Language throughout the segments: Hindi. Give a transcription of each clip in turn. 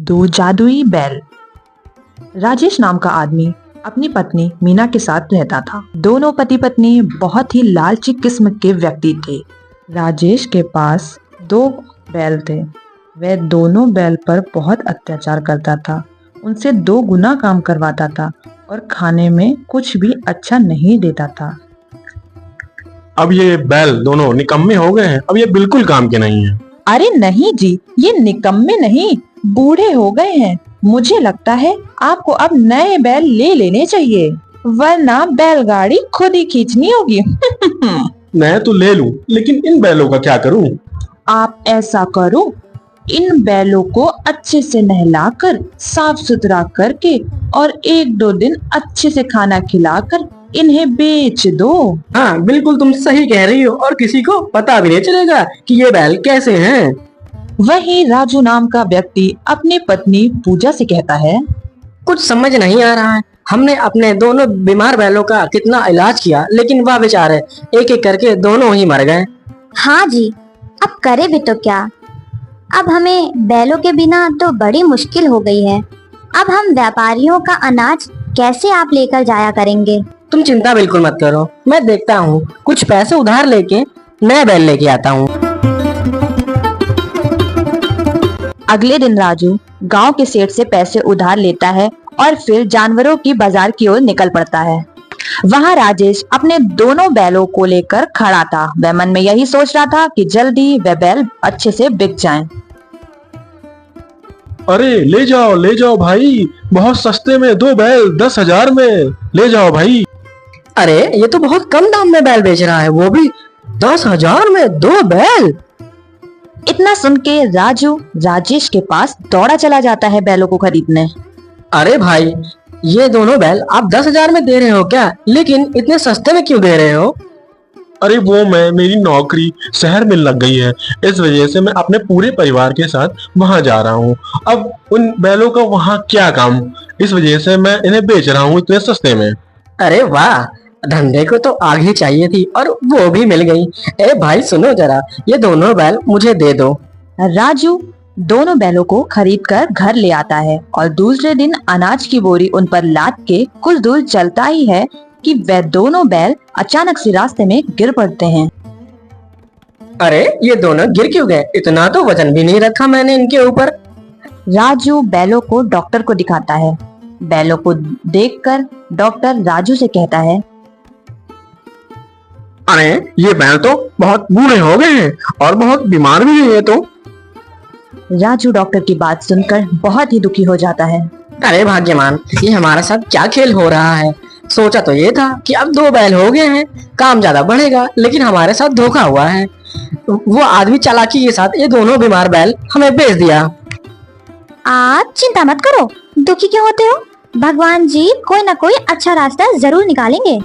दो जादुई बैल। राजेश नाम का आदमी अपनी पत्नी मीना के साथ रहता था। दोनों पति पत्नी बहुत ही लालची किस्म के व्यक्ति थे। राजेश के पास दो बैल थे। वह दोनों बैल पर बहुत अत्याचार करता था, उनसे 2 गुना काम करवाता था और खाने में कुछ भी अच्छा नहीं देता था। अब ये बैल दोनों निकम्मे हो गए हैं, अब ये बिल्कुल काम के नहीं है। अरे नहीं जी, ये निकम्मे नहीं, बूढ़े हो गए हैं। मुझे लगता है आपको अब नए बैल ले लेने चाहिए, वरना बैलगाड़ी खुद ही खींचनी होगी। मैं तो ले लूं, लेकिन इन बैलों का क्या करूं? आप ऐसा करो, इन बैलों को अच्छे से नहलाकर, साफ सुथरा करके और 1-2 दिन अच्छे से खाना खिलाकर इन्हें बेच दो। हाँ बिल्कुल, तुम सही कह रही हो और किसी को पता भी नहीं चलेगा कि ये बैल कैसे हैं। वही राजू नाम का व्यक्ति अपनी पत्नी पूजा से कहता है, कुछ समझ नहीं आ रहा है। हमने अपने दोनों बीमार बैलों का कितना इलाज किया, लेकिन वह बेचारे एक एक करके दोनों ही मर गए। हाँ जी, अब करे भी तो क्या। अब हमें बैलों के बिना तो बड़ी मुश्किल हो गई है। अब हम व्यापारियों का अनाज कैसे आप लेकर जाया करेंगे? तुम चिंता बिल्कुल मत करो, मैं देखता हूँ कुछ पैसे उधार लेके नया बैल लेके आता हूँ। अगले दिन राजू गांव के सेठ से पैसे उधार लेता है और फिर जानवरों की बाजार की ओर निकल पड़ता है। वहां राजेश अपने दोनों बैलों को लेकर खड़ा था। वह मन में यही सोच रहा था कि जल्दी वह बैल अच्छे से बिक जाएं। अरे ले जाओ भाई, बहुत सस्ते में 2 बैल 10,000 में ले जाओ भाई। अरे ये तो बहुत कम दाम में बैल बेच रहा है, वो भी 10,000 में 2 बैल। इतना सुन के राजू राजेश के पास दौड़ा चला जाता है बैलों को खरीदने। अरे भाई, ये दोनों बैल आप 10,000 में दे रहे हो क्या? लेकिन इतने सस्ते में क्यों दे रहे हो? अरे वो मेरी नौकरी शहर में लग गई है, इस वजह से मैं अपने पूरे परिवार के साथ वहां जा रहा हूँ। अब उन बैलों का वहां क्या काम, इस वजह से मैं इन्हें बेच रहा हूँ इतने सस्ते में। अरे वाह, धंधे को तो आग ही चाहिए थी और वो भी मिल गई। ए भाई सुनो जरा, ये दोनों बैल मुझे दे दो। राजू दोनों बैलों को खरीदकर घर ले आता है और दूसरे दिन अनाज की बोरी उन पर लाद के कुछ दूर चलता ही है कि वह दोनों बैल अचानक से रास्ते में गिर पड़ते हैं। अरे ये दोनों गिर क्यों गए? इतना तो वजन भी नहीं रखा मैंने इनके ऊपर। राजू बैलों को डॉक्टर को दिखाता है। बैलों को देखकर डॉक्टर राजू से कहता है, अरे ये बैल तो बहुत बूढ़े हो गए हैं और बहुत बीमार भी हैं ये तो। राजू डॉक्टर की बात सुनकर बहुत ही दुखी हो जाता है। अरे भाग्यवान, ये हमारे साथ क्या खेल हो रहा है? सोचा तो ये था कि अब 2 बैल हो गए हैं, काम ज्यादा बढ़ेगा, लेकिन हमारे साथ धोखा हुआ है। वो आदमी चालाकी के साथ ये दोनों बीमार बैल हमें बेच दिया। आप चिंता मत करो, दुखी क्यों होते हो? भगवान जी कोई ना कोई अच्छा रास्ता जरूर निकालेंगे।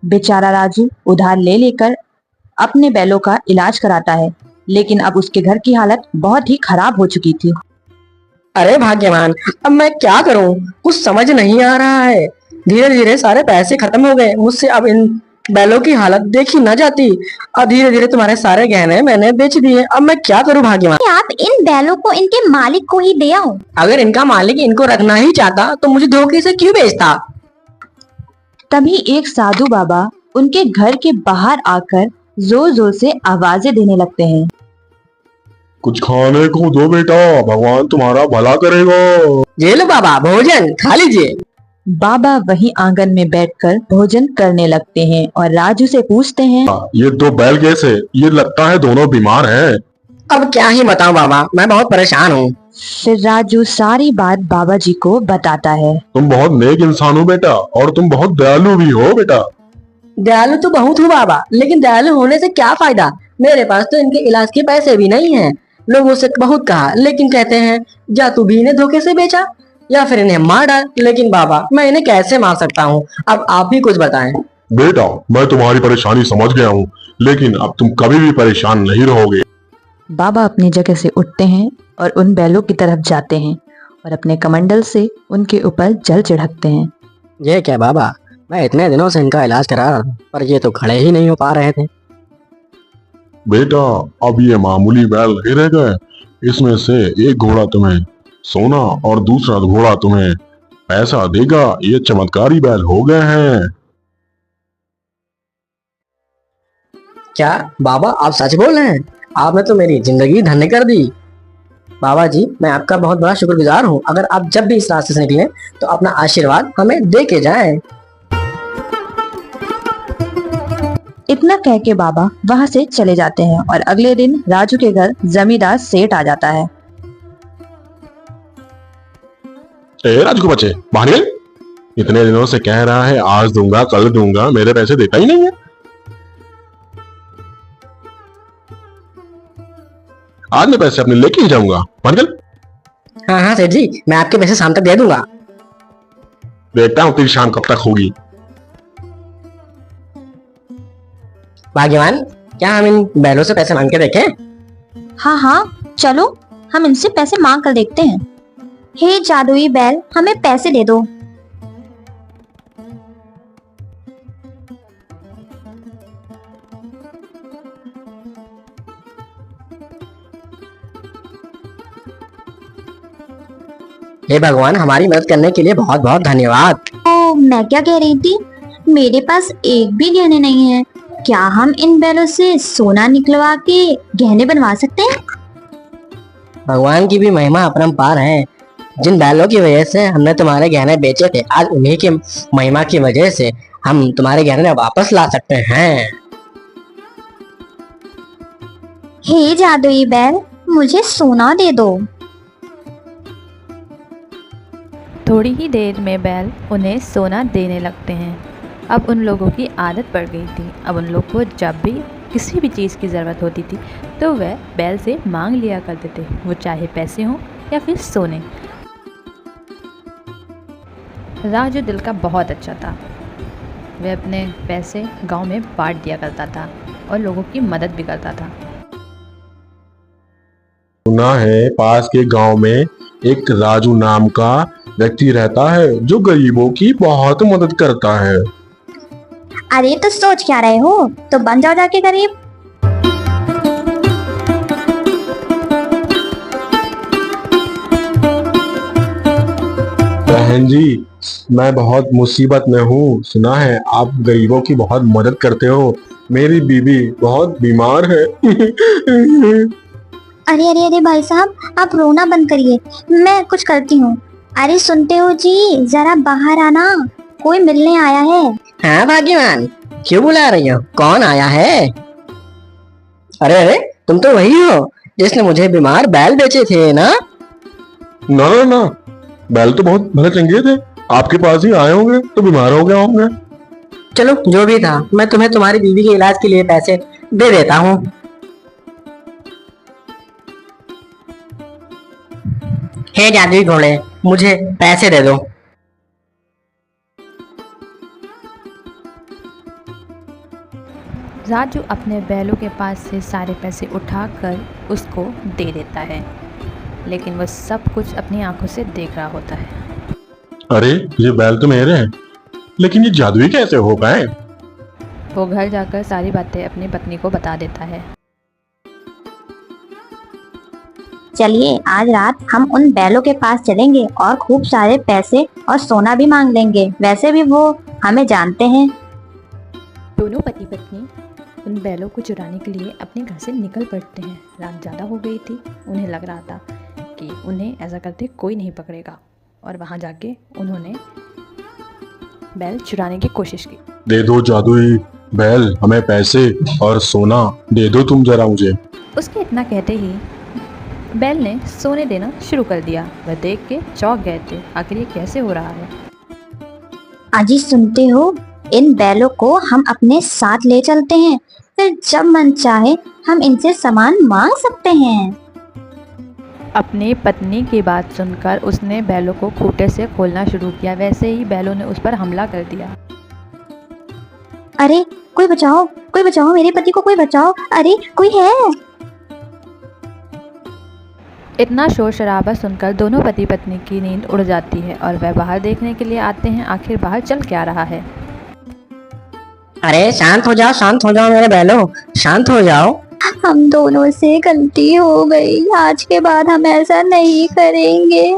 बेचारा राजू उधार ले लेकर अपने बैलों का इलाज कराता है, लेकिन अब उसके घर की हालत बहुत ही खराब हो चुकी थी। अरे भाग्यवान, अब मैं क्या करूं? कुछ समझ नहीं आ रहा है। धीरे धीरे सारे पैसे खत्म हो गए मुझसे, अब इन बैलों की हालत देखी न जाती। अब धीरे धीरे तुम्हारे सारे गहने मैंने बेच दिए। अब मैं क्या करूं भाग्यवान? आप इन बैलों को इनके मालिक को ही दे आओ। अगर इनका मालिक इनको रखना ही चाहता तो मुझे धोखे से क्यों बेचता? तभी एक साधु बाबा उनके घर के बाहर आकर जोर जोर से आवाजें देने लगते हैं। कुछ खाने को दो बेटा, भगवान तुम्हारा भला करेगा। ये लो बाबा, भोजन खा लीजिए। बाबा वहीं आंगन में बैठकर भोजन करने लगते हैं और राजू से पूछते हैं, ये 2 बैल कैसे? ये लगता है दोनों बीमार हैं। अब क्या ही बताऊं बाबा, मैं बहुत परेशान हूँ। फिर राजू सारी बात बाबा जी को बताता है। तुम बहुत नेक इंसान हो बेटा, और तुम बहुत दयालु भी हो बेटा। दयालु तो बहुत हूँ बाबा, लेकिन दयालु होने से क्या फायदा? मेरे पास तो इनके इलाज के पैसे भी नहीं हैं। लोगों से बहुत कहा, लेकिन कहते हैं या तू भी इन्हें धोखे से बेचा या फिर इन्हें मार डाल। लेकिन बाबा मैं इन्हें कैसे मार सकता हूँ? अब आप ही कुछ बताएं। बेटा मैं तुम्हारी परेशानी समझ गया हूँ, लेकिन अब तुम कभी भी परेशान नहीं रहोगे। बाबा अपनी जगह से उठते हैं और उन बैलों की तरफ जाते हैं और अपने कमंडल से उनके ऊपर जल छिड़कते हैं। ये क्या बाबा, मैं इतने दिनों से इनका इलाज करा रहा था, पर ये तो खड़े ही नहीं हो पा रहे थे। बेटा अब ये मामूली बैल नहीं रह गए, इसमें से एक घोड़ा तुम्हें सोना और दूसरा घोड़ा तुम्हें पैसा देगा। ये चमत्कारी बैल हो गए हैं। क्या बाबा आप सच बोल रहे हैं? आपने तो मेरी जिंदगी धन्य कर दी। बाबा जी मैं आपका बहुत बड़ा शुक्रगुजार हूँ। अगर आप जब भी इस रास्ते से निकलें तो अपना आशीर्वाद हमें दे के जाएं। इतना कह के बाबा वहाँ से चले जाते हैं और अगले दिन राजू के घर जमींदार सेठ आ जाता है। ए राजू के बच्चे बाहर निकल। इतने दिनों से कह रहा है आज दूंगा कल दूंगा, मेरे पैसे देता ही नहीं है। आज मैं पैसे अपने लेके ही जाऊंगा। बाहर निकल। हाँ हाँ सेठ जी मैं आपके पैसे शाम तक दे दूंगा। देखता हूँ तेरी शाम कब तक होगी। भाग्यवान क्या हम इन बैलों से पैसे मांग के देखें? हाँ हाँ चलो हम इनसे पैसे मांग कर देखते हैं। हे जादुई बैल हमें पैसे दे दो। हे भगवान हमारी मदद करने के लिए बहुत बहुत धन्यवाद। तो मैं क्या कह रही थी, मेरे पास एक भी गहने नहीं है। क्या हम इन बैलों से सोना निकलवा के गहने बनवा सकते हैं? भगवान की भी महिमा अपरंपार है। जिन बैलों की वजह से हमने तुम्हारे गहने बेचे थे, आज उन्हीं की महिमा की वजह से हम तुम्हारे गहने वापस ला सकते हैं। हे जादुई बैल मुझे सोना दे दो। थोड़ी ही देर में बैल उन्हें सोना देने लगते हैं। अब उन लोगों की आदत पड़ गई थी। अब उन लोग को जब भी किसी भी चीज़ की ज़रूरत होती थी तो वह बैल से मांग लिया करते थे, वो चाहे पैसे हों या फिर सोने। राजू दिल का बहुत अच्छा था। वह अपने पैसे गांव में बांट दिया करता था और लोगों की मदद भी करता था। सुना है पास के गांव में एक राजू नाम का व्यक्ति रहता है जो गरीबों की बहुत मदद करता है। अरे तो सोच क्या रहे हो, तो बन जाओ जाके गरीब। बहन जी मैं बहुत मुसीबत में हूँ। सुना है आप गरीबों की बहुत मदद करते हो। मेरी बीवी बहुत बीमार है। अरे अरे अरे भाई साहब आप रोना बंद करिए, मैं कुछ करती हूँ। अरे सुनते हो जी, जरा बाहर आना, कोई मिलने आया है। हाँ भाग्यवान क्यों बुला रही हो? कौन आया है? अरे अरे तुम तो वही हो जिसने मुझे बीमार बैल बेचे थे ना? ना ना ना, बैल तो बहुत भले चंगे थे, आपके पास ही आए होंगे तो बीमार हो गए होंगे। चलो जो भी था, मैं तुम्हें तुम्हारी बीवी के इलाज के लिए पैसे दे देता हूँ। हे जादुई घोड़े मुझे पैसे दे दो। राजू अपने बैलों के पास से सारे पैसे उठाकर उसको दे देता है, लेकिन वह सब कुछ अपनी आंखों से देख रहा होता है। अरे ये बैल तो मेरे हैं, लेकिन ये जादुई कैसे हो पाए? वो घर जाकर सारी बातें अपनी पत्नी को बता देता है। चलिए आज रात हम उन बैलों के पास चलेंगे और खूब सारे पैसे और सोना भी मांग लेंगे। वैसे भी वो हमें जानते हैं। दोनों पति पत्नी उन बैलों को चुराने के लिए अपने घर से निकल पड़ते हैं। रात ज़्यादा हो गई थी, उन्हें लग रहा था कि उन्हें ऐसा करते कोई नहीं पकड़ेगा, और वहाँ जाके उन्होंने बैल चुराने की कोशिश की। दे दो जादुई बैल, हमें पैसे और सोना दे दो तुम जरा मुझे। उसके इतना कहते ही बैल ने सोने देना शुरू कर दिया। वह देख के चौंक गए थे, आखिर ये कैसे हो रहा है। अजी सुनते हो, इन बैलों को हम अपने साथ ले चलते हैं, फिर जब मन चाहे हम इनसे सामान मांग सकते हैं। अपनी पत्नी की बात सुनकर उसने बैलों को खूंटे से खोलना शुरू किया। वैसे ही बैलों ने उस पर हमला कर दिया। अरे कोई बचाओ मेरे पति को, कोई बचाओ, अरे कोई है। इतना शोर शराबा सुनकर दोनों पति पत्नी की नींद उड़ जाती है और वह बाहर देखने के लिए आते हैं आखिर बाहर चल क्या रहा है। अरे शांत हो जाओ मेरे बैलो, शांत हो जाओ। हम दोनों से गलती हो गई, आज के बाद हम ऐसा नहीं करेंगे।